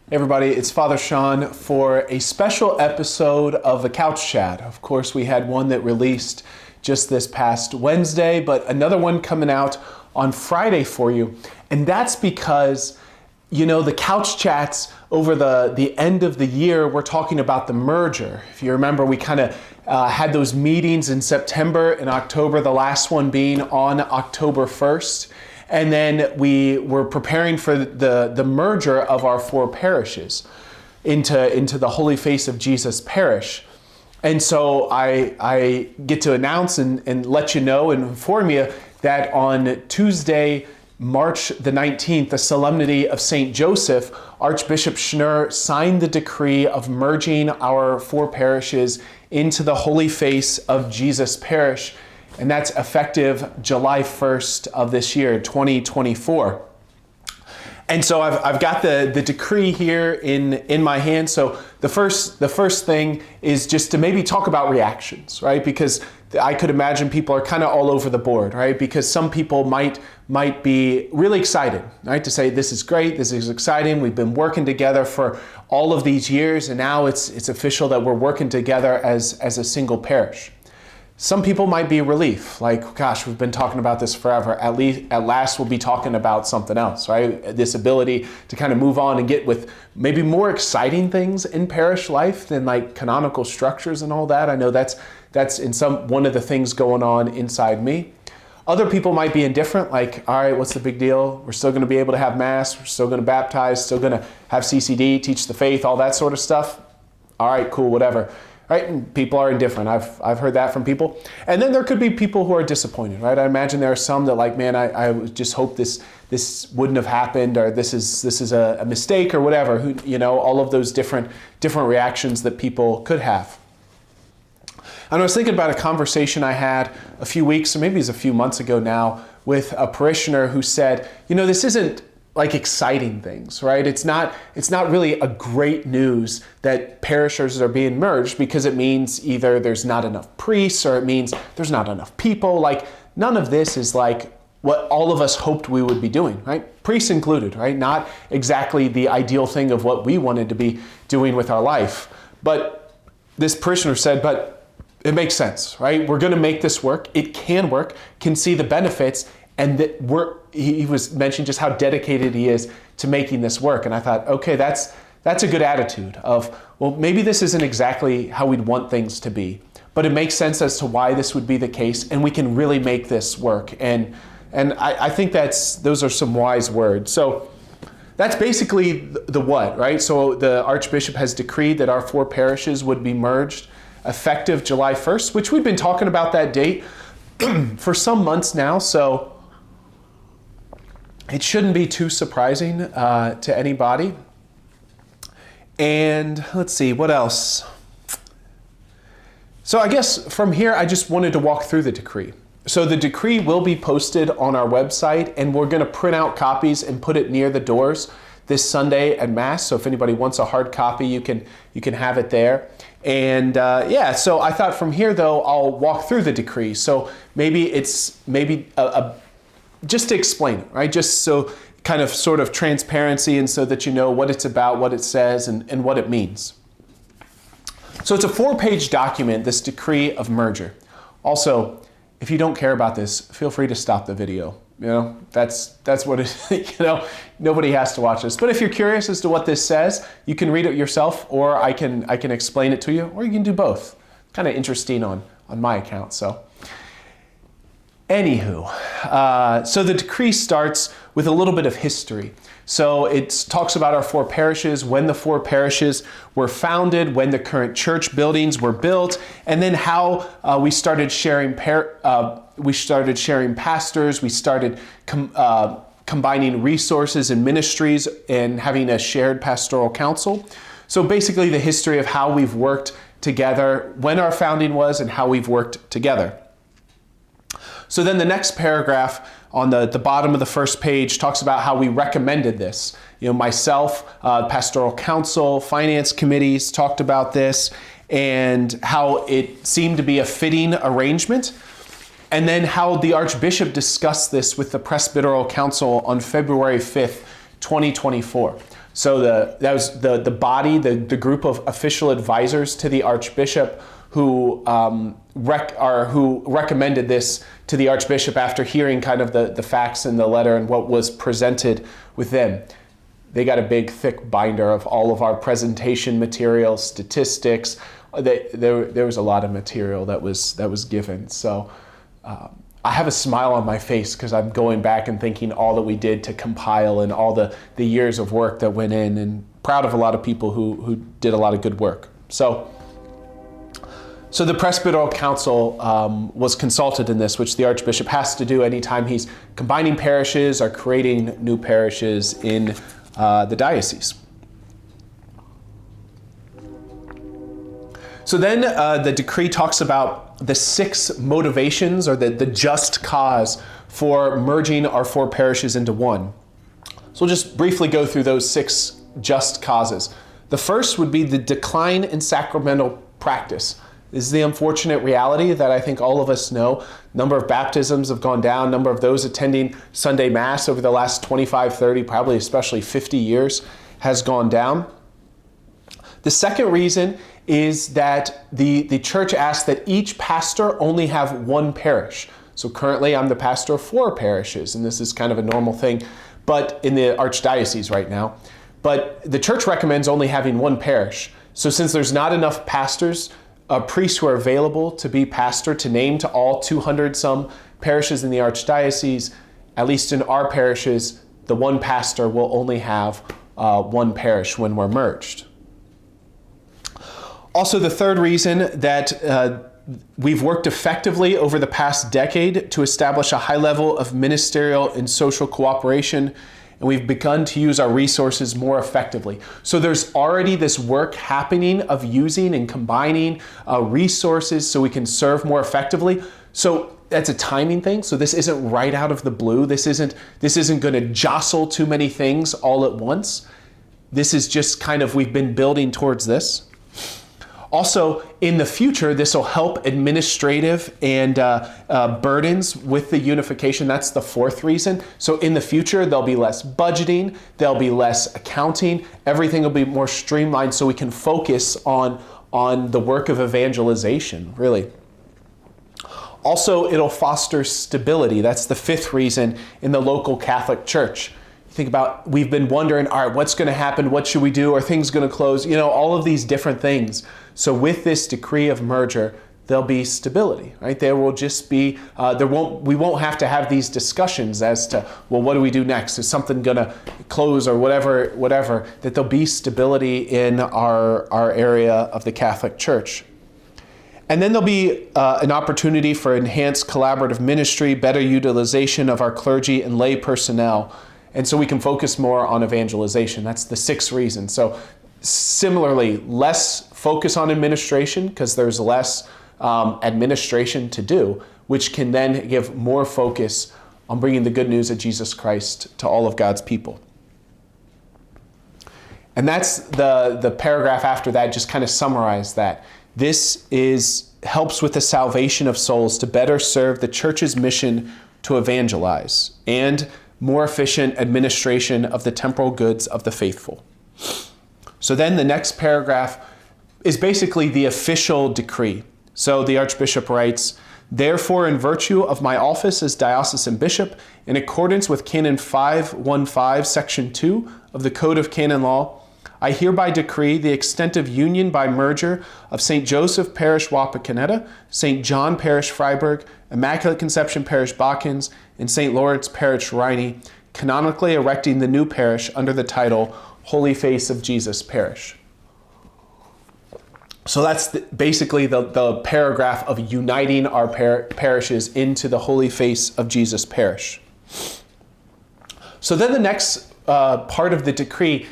Hey everybody, it's Father Sean for a special episode of the Couch Chat. Of course, we had one that released just this past Wednesday, but another one coming out on Friday for you. And that's because, the Couch Chats over the end of the year, we're talking about the merger. If you remember, we kind of had those meetings in September and October, the last one being on October 1st. And then we were preparing for the merger of our four parishes into the Holy Face of Jesus Parish. And so I get to announce and let you know and inform you that on Tuesday, March the 19th, the Solemnity of St. Joseph, Archbishop Schnurr signed the decree of merging our four parishes into the Holy Face of Jesus Parish. And that's effective July 1st of this year, 2024. And so I've got the decree here in my hand. So the first thing is just to maybe talk about reactions, right? Because I could imagine people are kind of all over the board, right? Because some people might be really excited, right? To say, this is great, this is exciting. We've been working together for all of these years, and now it's official that we're working together as a single parish. Some people might be relief, like, gosh, we've been talking about this forever. At last we'll be talking about something else, right? This ability to kind of move on and get with maybe more exciting things in parish life than like canonical structures and all that. I know that's one of the things going on inside me. Other people might be indifferent, like, all right, what's the big deal? We're still going to be able to have Mass. We're still going to baptize, still going to have CCD, teach the faith, all that sort of stuff. All right, cool, whatever. Right? And people are indifferent. I've heard that from people. And then there could be people who are disappointed, right? I imagine there are some that like, man, I just hope this wouldn't have happened, or this is a mistake or whatever. All of those different reactions that people could have. And I was thinking about a conversation I had a few weeks, or maybe it was a few months ago now, with a parishioner who said, this isn't like exciting things, right? It's not really a great news that parishes are being merged, because it means either there's not enough priests or it means there's not enough people. Like, none of this is like what all of us hoped we would be doing, right? Priests included, right? Not exactly the ideal thing of what we wanted to be doing with our life. But this parishioner said, but it makes sense, right? We're gonna make this work. It can work, can see the benefits. And he was mentioning just how dedicated he is to making this work. And I thought, okay, that's a good attitude of, well, maybe this isn't exactly how we'd want things to be, but it makes sense as to why this would be the case, and we can really make this work. And I think those are some wise words. So that's basically the what, right? So the Archbishop has decreed that our four parishes would be merged effective July 1st, which we've been talking about that date for some months now. So it shouldn't be too surprising to anybody. And let's see, what else? So I guess from here, I just wanted to walk through the decree. So the decree will be posted on our website, and we're going to print out copies and put it near the doors this Sunday at Mass. So if anybody wants a hard copy, you can have it there. And so I thought from here, though, I'll walk through the decree. So maybe it's just to explain it, right? Just so kind of sort of transparency, and so that you know what it's about, what it says, and what it means. So it's a 4-page document, this decree of merger. Also, if you don't care about this, feel free to stop the video. That's what it, nobody has to watch this. But if you're curious as to what this says, you can read it yourself, or I can explain it to you, or you can do both. Kind of interesting on my account, so. Anywho, so the decree starts with a little bit of history. So it talks about our four parishes, when the four parishes were founded, when the current church buildings were built, and then how we started sharing pastors, we started combining resources and ministries, and having a shared pastoral council. So basically the history of how we've worked together, when our founding was, and how we've worked together. So then the next paragraph on the bottom of the first page talks about how we recommended this. Myself, pastoral council, finance committees talked about this, and how it seemed to be a fitting arrangement. And then how the Archbishop discussed this with the Presbyteral Council on February 5th, 2024. So that was the body, the group of official advisors to the Archbishop who recommended this to the Archbishop after hearing kind of the facts in the letter and what was presented with them. They got a big, thick binder of all of our presentation materials, statistics. There was a lot of material that was given. So I have a smile on my face because I'm going back and thinking all that we did to compile and all the years of work that went in, and proud of a lot of people who did a lot of good work. So the Presbyteral Council was consulted in this, which the Archbishop has to do anytime he's combining parishes or creating new parishes in the diocese. So then the decree talks about the 6 motivations or the just cause for merging our 4 parishes into one. So we'll just briefly go through those 6 just causes. The first would be the decline in sacramental practice. This is the unfortunate reality that I think all of us know. Number of baptisms have gone down. Number of those attending Sunday Mass over the last 25, 30, probably especially 50 years has gone down. The second reason is that the church asks that each pastor only have 1 parish. So currently I'm the pastor of 4 parishes, and this is kind of a normal thing, but in the archdiocese right now. But the church recommends only having 1 parish. So since there's not enough pastors, priests who are available to be pastor, to name to all 200 some parishes in the archdiocese, at least in our parishes, the 1 pastor will only have 1 parish when we're merged. Also, the third reason that we've worked effectively over the past decade to establish a high level of ministerial and social cooperation, and we've begun to use our resources more effectively. So there's already this work happening of using and combining resources so we can serve more effectively. So that's a timing thing. So this isn't right out of the blue. This isn't going to jostle too many things all at once. This is just kind of, we've been building towards this. Also, in the future, this will help administrative and burdens with the unification. That's the fourth reason. So in the future, there'll be less budgeting, there'll be less accounting, everything will be more streamlined so we can focus on the work of evangelization, really. Also, it'll foster stability. That's the fifth reason in the local Catholic Church. Think about, we've been wondering, all right, what's going to happen? What should we do? Are things going to close? You know, all of these different things. So with this decree of merger, there'll be stability, right? There will just be, we won't have to have these discussions as to, well, what do we do next? Is something going to close or whatever, that there'll be stability in our area of the Catholic Church. And then there'll be an opportunity for enhanced collaborative ministry, better utilization of our clergy and lay personnel. And so we can focus more on evangelization. That's the sixth reason. So similarly, less focus on administration because there's less administration to do, which can then give more focus on bringing the good news of Jesus Christ to all of God's people. And that's the paragraph after that, just kind of summarize that. This helps with the salvation of souls to better serve the church's mission to evangelize and more efficient administration of the temporal goods of the faithful. So then the next paragraph is basically the official decree. So the Archbishop writes, "Therefore, in virtue of my office as diocesan bishop, in accordance with Canon 515, Section 2 of the Code of Canon Law, I hereby decree the extent of union by merger of St. Joseph Parish Wapakoneta, St. John Parish Freiburg, Immaculate Conception Parish Bakens, and St. Lawrence Parish Rheine, canonically erecting the new parish under the title Holy Face of Jesus Parish." So that's basically the paragraph of uniting our parishes into the Holy Face of Jesus Parish. So then the next part of the decree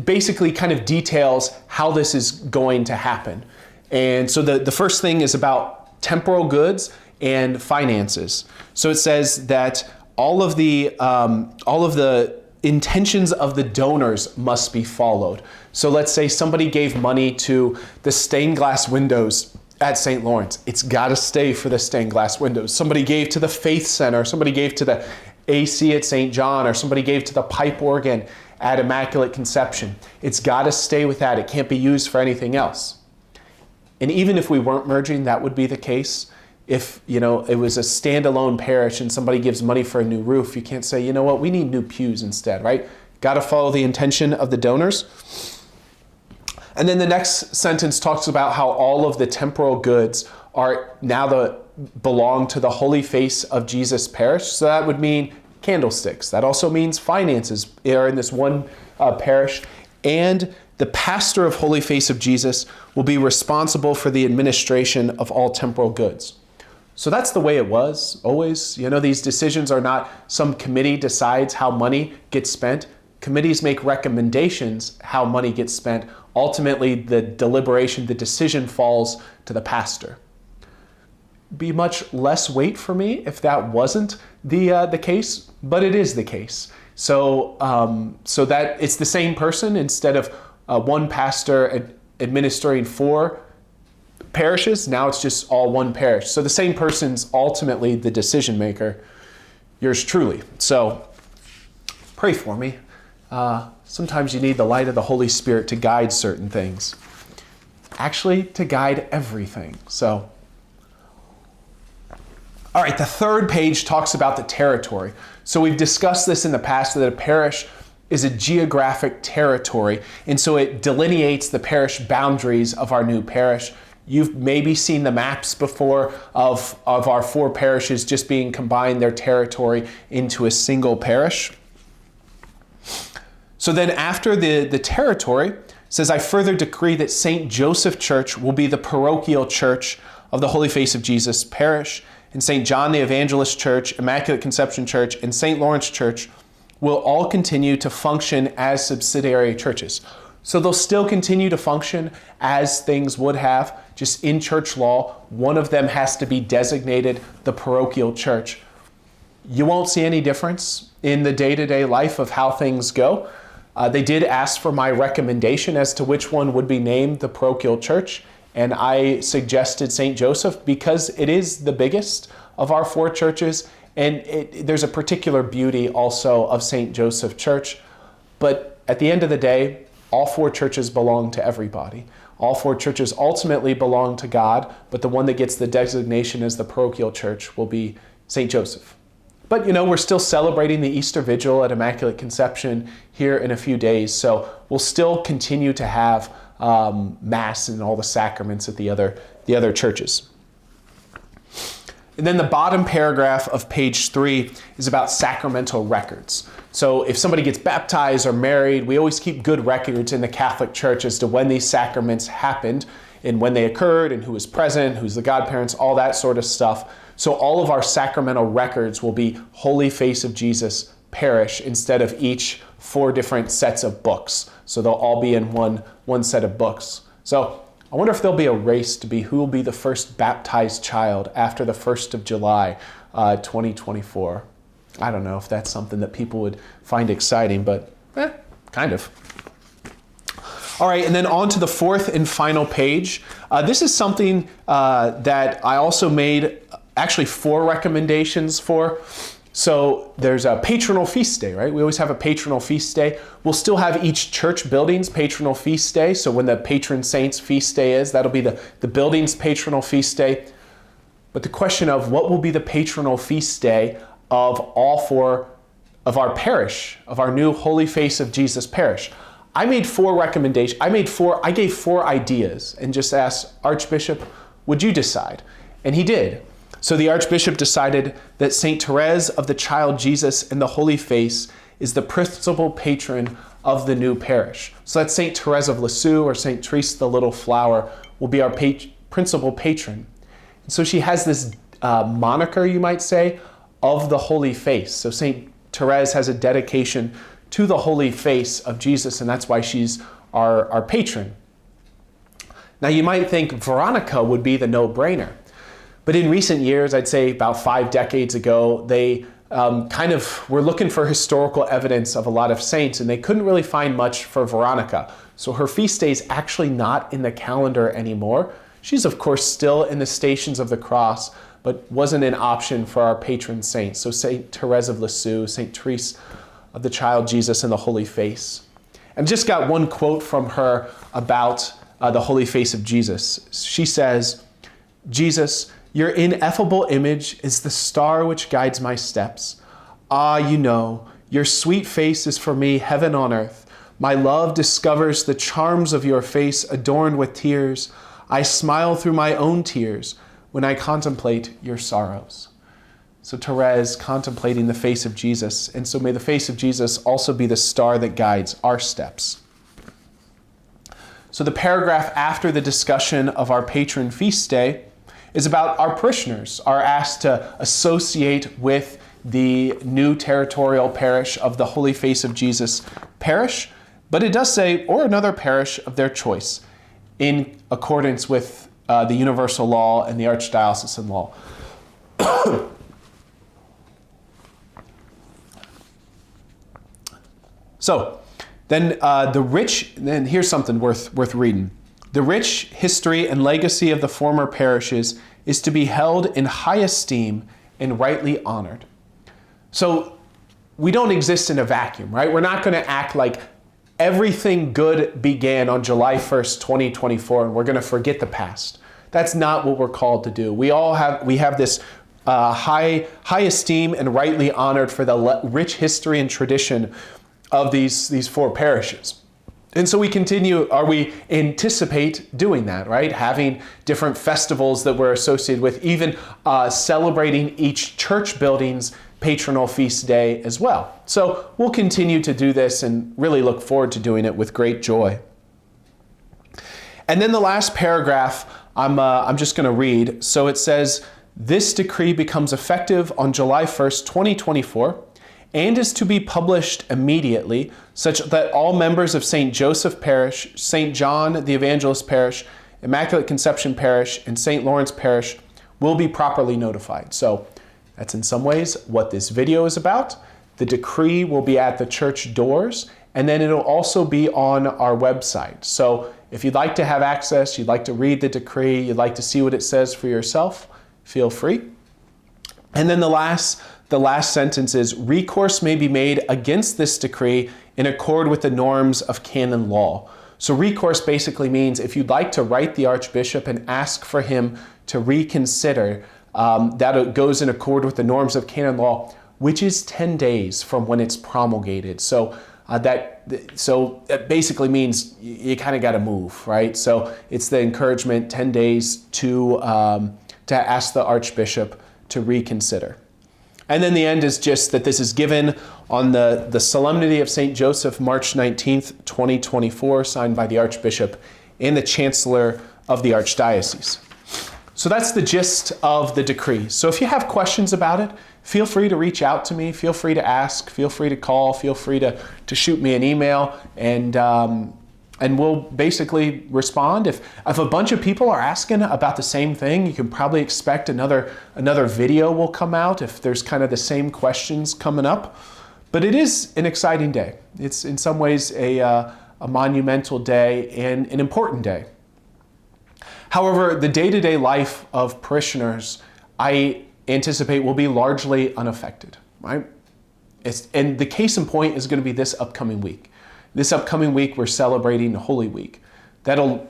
basically kind of details how this is going to happen. And so the first thing is about temporal goods and finances. So it says that all of the intentions of the donors must be followed. So let's say somebody gave money to the stained glass windows at St. Lawrence. It's got to stay for the stained glass windows. Somebody gave to the Faith Center, somebody gave to the AC at St. John, or somebody gave to the pipe organ at Immaculate Conception. It's got to stay with that. It can't be used for anything else. And even if we weren't merging, that would be the case. If, it was a standalone parish and somebody gives money for a new roof, you can't say, you know what, we need new pews instead, right? Got to follow the intention of the donors. And then the next sentence talks about how all of the temporal goods are now belong to the Holy Face of Jesus Parish. So that would mean candlesticks. That also means finances are in this one parish. And the pastor of Holy Face of Jesus will be responsible for the administration of all temporal goods. So that's the way it was always. These decisions are not some committee decides how money gets spent. Committees make recommendations how money gets spent. Ultimately, the deliberation, the decision falls to the pastor. Be much less weight for me if that wasn't the case, but it is the case. So that it's the same person instead of one pastor administering 4 parishes. Now it's just all one parish. So the same person's ultimately the decision maker. Yours truly. So pray for me. Sometimes you need the light of the Holy Spirit to guide certain things. Actually, to guide everything. So, all right, the third page talks about the territory. So we've discussed this in the past, that a parish is a geographic territory, and so it delineates the parish boundaries of our new parish. You've maybe seen the maps before of our 4 parishes just being combined, their territory, into a single parish. So then after the territory, it says, I further decree that St. Joseph Church will be the parochial church of the Holy Face of Jesus Parish, and St. John the Evangelist Church, Immaculate Conception Church, and St. Lawrence Church will all continue to function as subsidiary churches. So they'll still continue to function as things would have, just in church law. One of them has to be designated the parochial church. You won't see any difference in the day-to-day life of how things go. They did ask for my recommendation as to which one would be named the parochial church, and I suggested St. Joseph because it is the biggest of our 4 churches, and there's a particular beauty also of St. Joseph Church. But at the end of the day, all 4 churches belong to everybody. All 4 churches ultimately belong to God, but the one that gets the designation as the parochial church will be St. Joseph. But we're still celebrating the Easter Vigil at Immaculate Conception here in a few days, so we'll still continue to have Mass and all the sacraments at the other churches. And then the bottom paragraph of page 3 is about sacramental records. So if somebody gets baptized or married, we always keep good records in the Catholic Church as to when these sacraments happened and when they occurred and who was present, who's the godparents, all that sort of stuff. So all of our sacramental records will be Holy Face of Jesus Parish instead of each 4 different sets of books. So they'll all be in one set of books. So I wonder if there'll be a race to be who will be the first baptized child after the 1st of July, 2024. I don't know if that's something that people would find exciting, but kind of. All right, and then on to the 4th and final page. This is something that I also made actually 4 recommendations for. So there's a patronal feast day, right? We always have a patronal feast day. We'll still have each church building's patronal feast day. So when the patron saint's feast day is, that'll be the building's patronal feast day. But the question of what will be the patronal feast day of all 4 of our parish, of our new Holy Face of Jesus Parish. I made 4 recommendations. I gave 4 ideas and just asked, Archbishop, would you decide? And he did. So the Archbishop decided that St. Therese of the Child Jesus and the Holy Face is the principal patron of the new parish. So that's St. Therese of Lisieux, or St. Therese the Little Flower will be our principal patron. And so she has this moniker, you might say, of the Holy Face. So St. Therese has a dedication to the Holy Face of Jesus, and that's why she's our patron. Now you might think Veronica would be the no-brainer. But in recent years, I'd say about 5 decades ago, they were looking for historical evidence of a lot of saints, and they couldn't really find much for Veronica. So her feast day is actually not in the calendar anymore. She's, of course, still in the Stations of the Cross, but wasn't an option for our patron saints. So St. Therese of Lisieux, St. Therese of the child Jesus and the Holy Face. And just got one quote from her about the Holy Face of Jesus. She says, "Jesus, your ineffable image is the star which guides my steps. Ah, you know, your sweet face is for me heaven on earth. My love discovers the charms of your face adorned with tears. I smile through my own tears when I contemplate your sorrows." So Therese contemplating the face of Jesus. And so may the face of Jesus also be the star that guides our steps. So the paragraph after the discussion of our patron feast day is about our parishioners are asked to associate with the new territorial parish of the Holy Face of Jesus Parish, but it does say, or another parish of their choice, in accordance with the universal law and the archdiocesan law. So, then then here's something worth reading. The rich history and legacy of the former parishes is to be held in high esteem and rightly honored. So, we don't exist in a vacuum, right? We're not going to act like everything good began on July 1st, 2024, and we're going to forget the past. That's not what we're called to do. We have this high esteem and rightly honored for the rich history and tradition of these four parishes. And so we anticipate doing that, right? Having different festivals that we're associated with, even celebrating each church building's patronal feast day as well. So we'll continue to do this and really look forward to doing it with great joy. And then the last paragraph I'm just going to read. So it says, "This decree becomes effective on July 1st, 2024, and is to be published immediately, such that all members of St. Joseph Parish, St. John the Evangelist Parish, Immaculate Conception Parish, and St. Lawrence Parish will be properly notified." So that's in some ways what this video is about. The decree will be at the church doors, and then it'll also be on our website. So if you'd like to have access, you'd like to read the decree, you'd like to see what it says for yourself, feel free. And then the last sentence is, "Recourse may be made against this decree in accord with the norms of canon law." So recourse basically means if you'd like to write the Archbishop and ask for him to reconsider, that goes in accord with the norms of canon law, which is 10 days from when it's promulgated. So that basically means you kind of got to move, right? So it's the encouragement, 10 days to ask the Archbishop to reconsider. And then the end is just that this is given on the Solemnity of St. Joseph, March 19th, 2024, signed by the Archbishop and the Chancellor of the Archdiocese. So that's the gist of the decree. So if you have questions about it, feel free to reach out to me, feel free to ask, feel free to call, feel free to shoot me an email, and we'll basically respond. If a bunch of people are asking about the same thing, you can probably expect another video will come out if there's kind of the same questions coming up. But it is an exciting day. It's in some ways a monumental day and an important day. However, the day-to-day life of parishioners, I anticipate, will be largely unaffected, right? And the case in point is going to be this upcoming week. This upcoming week, we're celebrating Holy Week. That'll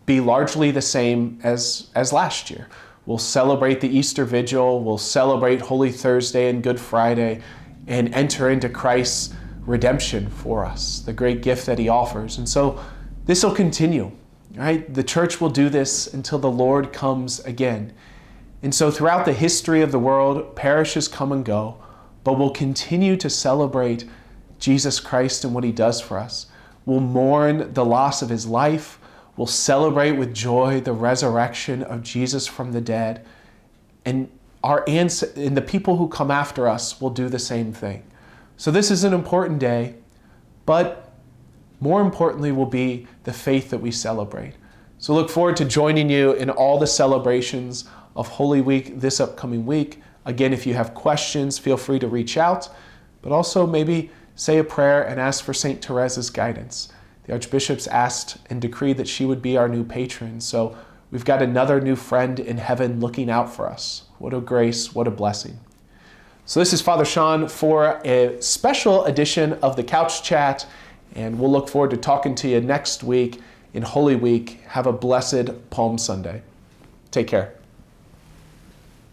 be largely the same as last year. We'll celebrate the Easter Vigil, we'll celebrate Holy Thursday and Good Friday, and enter into Christ's redemption for us, the great gift that he offers. And so this will continue, right? The church will do this until the Lord comes again. And so throughout the history of the world, parishes come and go, but we'll continue to celebrate Jesus Christ and what he does for us. We'll mourn the loss of his life. We'll celebrate with joy the resurrection of Jesus from the dead. And the people who come after us will do the same thing. So this is an important day, but more importantly will be the faith that we celebrate. So look forward to joining you in all the celebrations of Holy Week this upcoming week. Again, if you have questions, feel free to reach out, but also maybe say a prayer and ask for St. Therese's guidance. The Archbishop's asked and decreed that she would be our new patron. So we've got another new friend in heaven looking out for us. What a grace, what a blessing. So this is Father Sean for a special edition of the Couch Chat, and we'll look forward to talking to you next week in Holy Week. Have a blessed Palm Sunday. Take care.